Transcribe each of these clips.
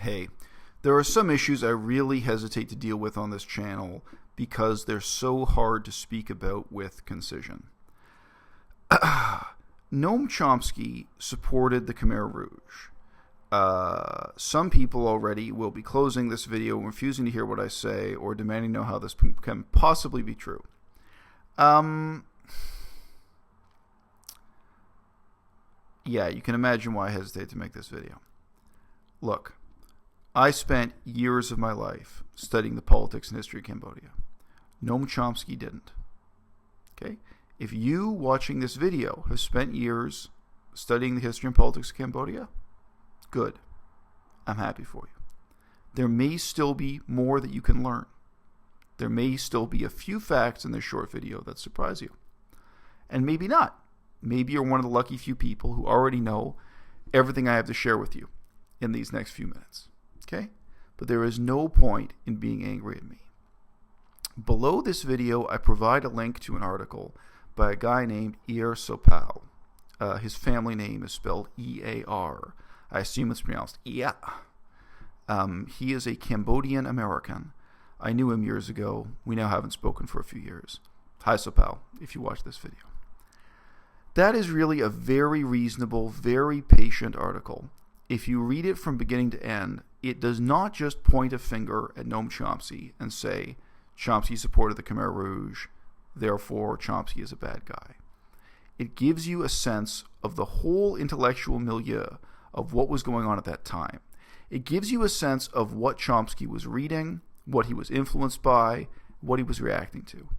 Hey, there are some issues I really hesitate to deal with on this channel because they're so hard to speak about with concision. Noam Chomsky supported the Khmer Rouge. Some people already will be closing this video, refusing to hear what I say, or demanding to know how this can possibly be true. Yeah, you can imagine why I hesitate to make this video. Look, I spent years of my life studying the politics and history of Cambodia. Noam Chomsky didn't. Okay? If you, watching this video, have spent years studying the history and politics of Cambodia, good. I'm happy for you. There may still be more that you can learn. There may still be a few facts in this short video that surprise you. And maybe not. Maybe you're one of the lucky few people who already know everything I have to share with you in these next few minutes. Okay? But there is no point in being angry at me. Below this video, I provide a link to an article by a guy named Ear Sopal. His family name is spelled E-A-R. I assume it's pronounced Ia. He is a Cambodian American. I knew him years ago. We now haven't spoken for a few years. Hi, Sopal, if you watch this video. That is really a very reasonable, very patient article. If you read it from beginning to end, it does not just point a finger at Noam Chomsky and say, Chomsky supported the Khmer Rouge, therefore Chomsky is a bad guy. It gives you a sense of the whole intellectual milieu of what was going on at that time. It gives you a sense of what Chomsky was reading, what he was influenced by, what he was reacting to.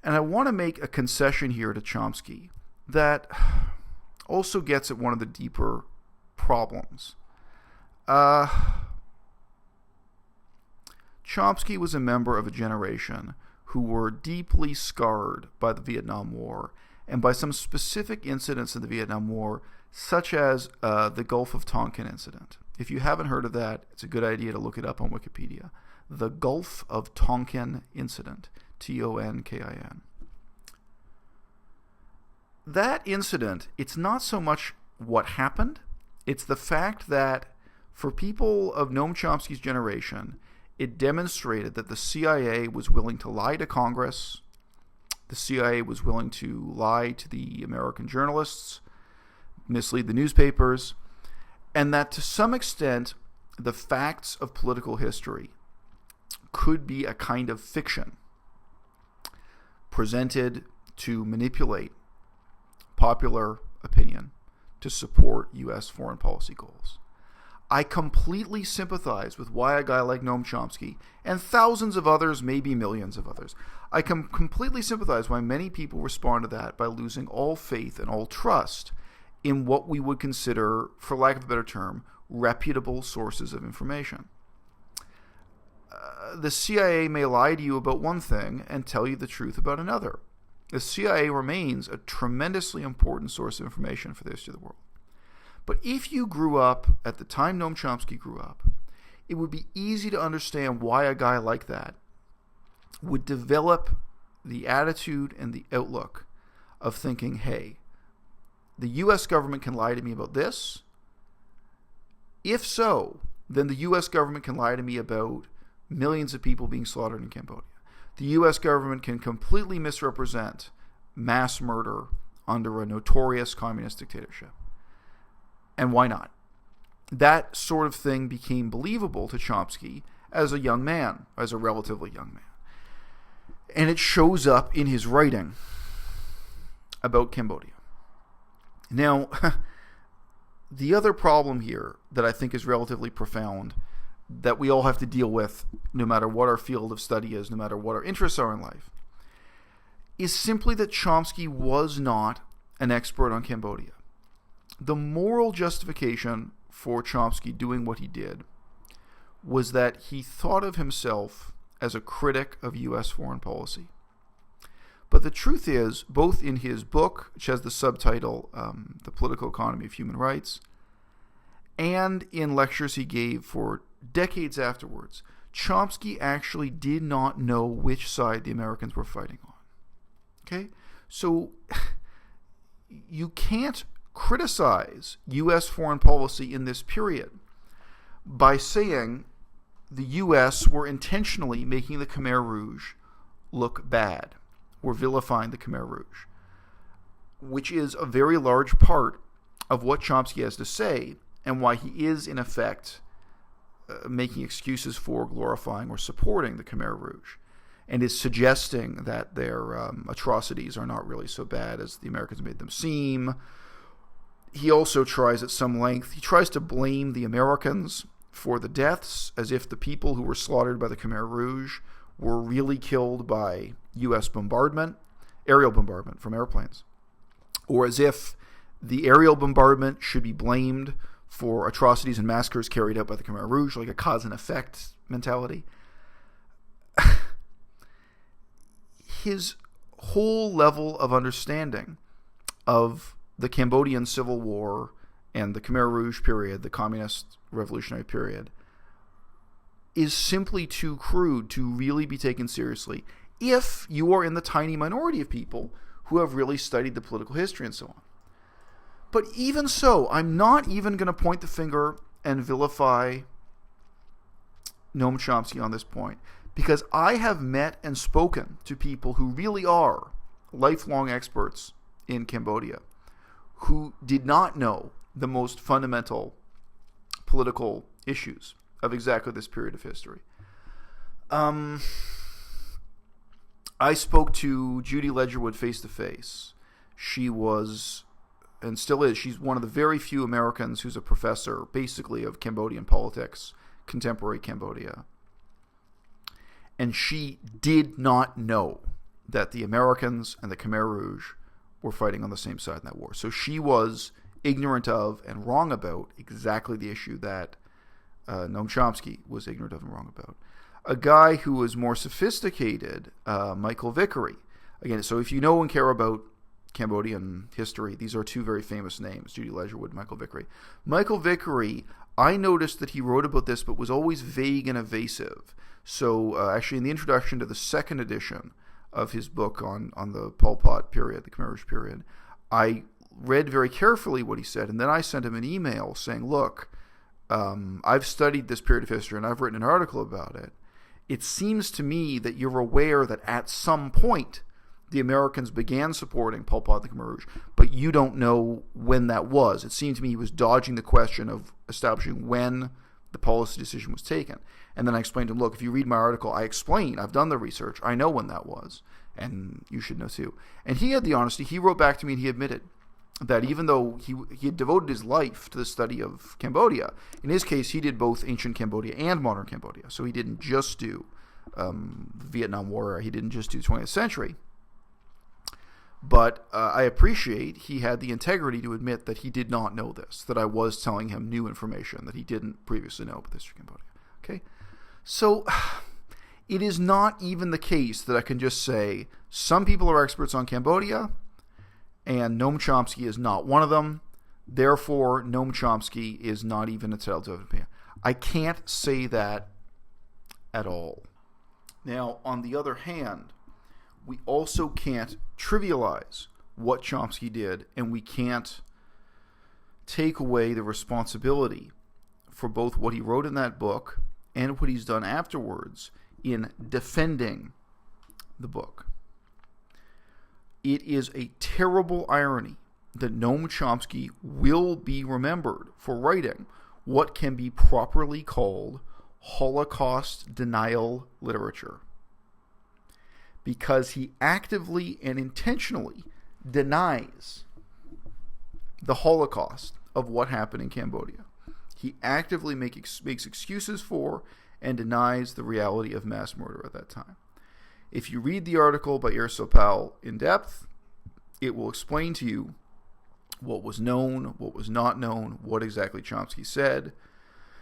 And I want to make a concession here to Chomsky that also gets at one of the deeper problems. Chomsky was a member of a generation who were deeply scarred by the Vietnam War and by some specific incidents in the Vietnam War, such as the Gulf of Tonkin incident. If you haven't heard of that, it's a good idea to look it up on Wikipedia. The Gulf of Tonkin incident, Tonkin. That incident, it's not so much what happened, it's the fact that for people of Noam Chomsky's generation, it demonstrated that the CIA was willing to lie to Congress, the CIA was willing to lie to the American journalists, mislead the newspapers, and that to some extent, the facts of political history could be a kind of fiction presented to manipulate popular opinion to support U.S. foreign policy goals. I completely sympathize with why a guy like Noam Chomsky and thousands of others, maybe millions of others, I can completely sympathize why many people respond to that by losing all faith and all trust in what we would consider, for lack of a better term, reputable sources of information. The CIA may lie to you about one thing and tell you the truth about another. The CIA remains a tremendously important source of information for the history of the world. But if you grew up at the time Noam Chomsky grew up, it would be easy to understand why a guy like that would develop the attitude and the outlook of thinking, hey, the U.S. government can lie to me about this. If so, then the U.S. government can lie to me about millions of people being slaughtered in Cambodia. The U.S. government can completely misrepresent mass murder under a notorious communist dictatorship. And why not? That sort of thing became believable to Chomsky as a young man, as a relatively young man. And it shows up in his writing about Cambodia. Now, the other problem here that I think is relatively profound, that we all have to deal with no matter what our field of study is, no matter what our interests are in life, is simply that Chomsky was not an expert on Cambodia. The moral justification for Chomsky doing what he did was that he thought of himself as a critic of U.S. foreign policy. But the truth is, both in his book, which has the subtitle, The Political Economy of Human Rights, and in lectures he gave for decades afterwards, Chomsky actually did not know which side the Americans were fighting on. Okay? So you can't criticize U.S. foreign policy in this period by saying the U.S. were intentionally making the Khmer Rouge look bad, or vilifying the Khmer Rouge, which is a very large part of what Chomsky has to say and why he is, in effect, making excuses for glorifying or supporting the Khmer Rouge, and is suggesting that their atrocities are not really so bad as the Americans made them seem. He also tries at some length, he tries to blame the Americans for the deaths, as if the people who were slaughtered by the Khmer Rouge were really killed by U.S. bombardment, aerial bombardment from airplanes, or as if the aerial bombardment should be blamed for atrocities and massacres carried out by the Khmer Rouge, like a cause and effect mentality. His whole level of understanding of the Cambodian Civil War and the Khmer Rouge period, the communist revolutionary period, is simply too crude to really be taken seriously if you are in the tiny minority of people who have really studied the political history and so on. But even so, I'm not even going to point the finger and vilify Noam Chomsky on this point, because I have met and spoken to people who really are lifelong experts in Cambodia, who did not know the most fundamental political issues of exactly this period of history. I spoke to Judy Ledgerwood face to face. She was, and still is, she's one of the very few Americans who's a professor, basically, of Cambodian politics, contemporary Cambodia. And she did not know that the Americans and the Khmer Rouge were fighting on the same side in that war. So she was ignorant of and wrong about exactly the issue that Noam Chomsky was ignorant of and wrong about. A guy who was more sophisticated, Michael Vickery. Again, so if you know and care about Cambodian history, these are two very famous names, Judy Ledgerwood, Michael Vickery. Michael Vickery, I noticed that he wrote about this but was always vague and evasive. So actually in the introduction to the second edition of his book on the Pol Pot period, the Khmer Rouge period, I read very carefully what he said, and then I sent him an email saying, look, I've studied this period of history and I've written an article about it. It seems to me that you're aware that at some point the Americans began supporting Pol Pot, the Khmer Rouge, but you don't know when that was. It seemed to me he was dodging the question of establishing when the policy decision was taken. And then I explained to him, look, if you read my article, I explain, I've done the research, I know when that was, and you should know too. And he had the honesty, he wrote back to me and he admitted that even though he had devoted his life to the study of Cambodia, in his case he did both ancient Cambodia and modern Cambodia. So he didn't just do the Vietnam War, he didn't just do the 20th century. But I appreciate he had the integrity to admit that he did not know this, that I was telling him new information that he didn't previously know about the history of Cambodia. Okay? So it is not even the case that I can just say some people are experts on Cambodia and Noam Chomsky is not one of them. Therefore, Noam Chomsky is not even entitled to an opinion. I can't say that at all. Now, on the other hand, we also can't trivialize what Chomsky did, and we can't take away the responsibility for both what he wrote in that book and what he's done afterwards in defending the book. It is a terrible irony that Noam Chomsky will be remembered for writing what can be properly called Holocaust denial literature, because he actively and intentionally denies the Holocaust of what happened in Cambodia. He actively makes excuses for and denies the reality of mass murder at that time. If you read the article by Ir Sopal in depth, it will explain to you what was known, what was not known, what exactly Chomsky said.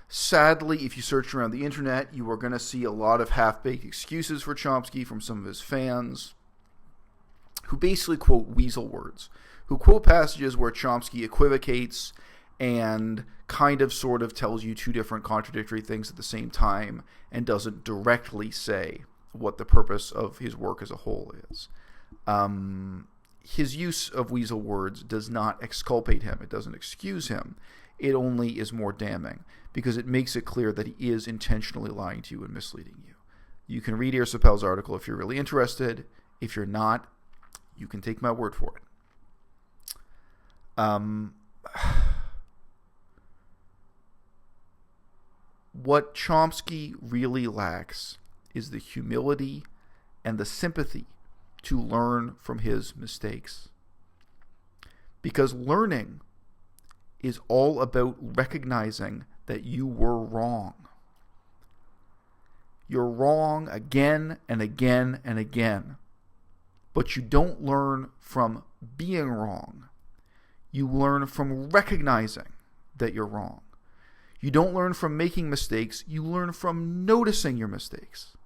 Sadly, if you search around the internet, you are going to see a lot of half-baked excuses for Chomsky from some of his fans who basically quote weasel words, who quote passages where Chomsky equivocates and kind of sort of tells you two different contradictory things at the same time and doesn't directly say what the purpose of his work as a whole is. His use of weasel words does not exculpate him. It doesn't excuse him. It only is more damning, because it makes it clear that he is intentionally lying to you and misleading you. You can read Ersapel's article if you're really interested. If you're not, you can take my word for it. What Chomsky really lacks is the humility and the sympathy to learn from his mistakes. Because learning is all about recognizing that you were wrong. You're wrong again and again and again. But you don't learn from being wrong. You learn from recognizing that you're wrong. You don't learn from making mistakes. You learn from noticing your mistakes.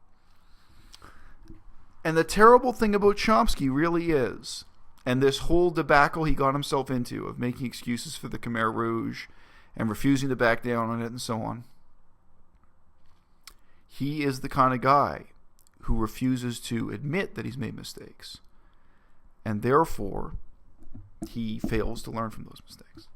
And the terrible thing about Chomsky really is, and this whole debacle he got himself into of making excuses for the Khmer Rouge and refusing to back down on it and so on, he is the kind of guy who refuses to admit that he's made mistakes. And therefore, he fails to learn from those mistakes.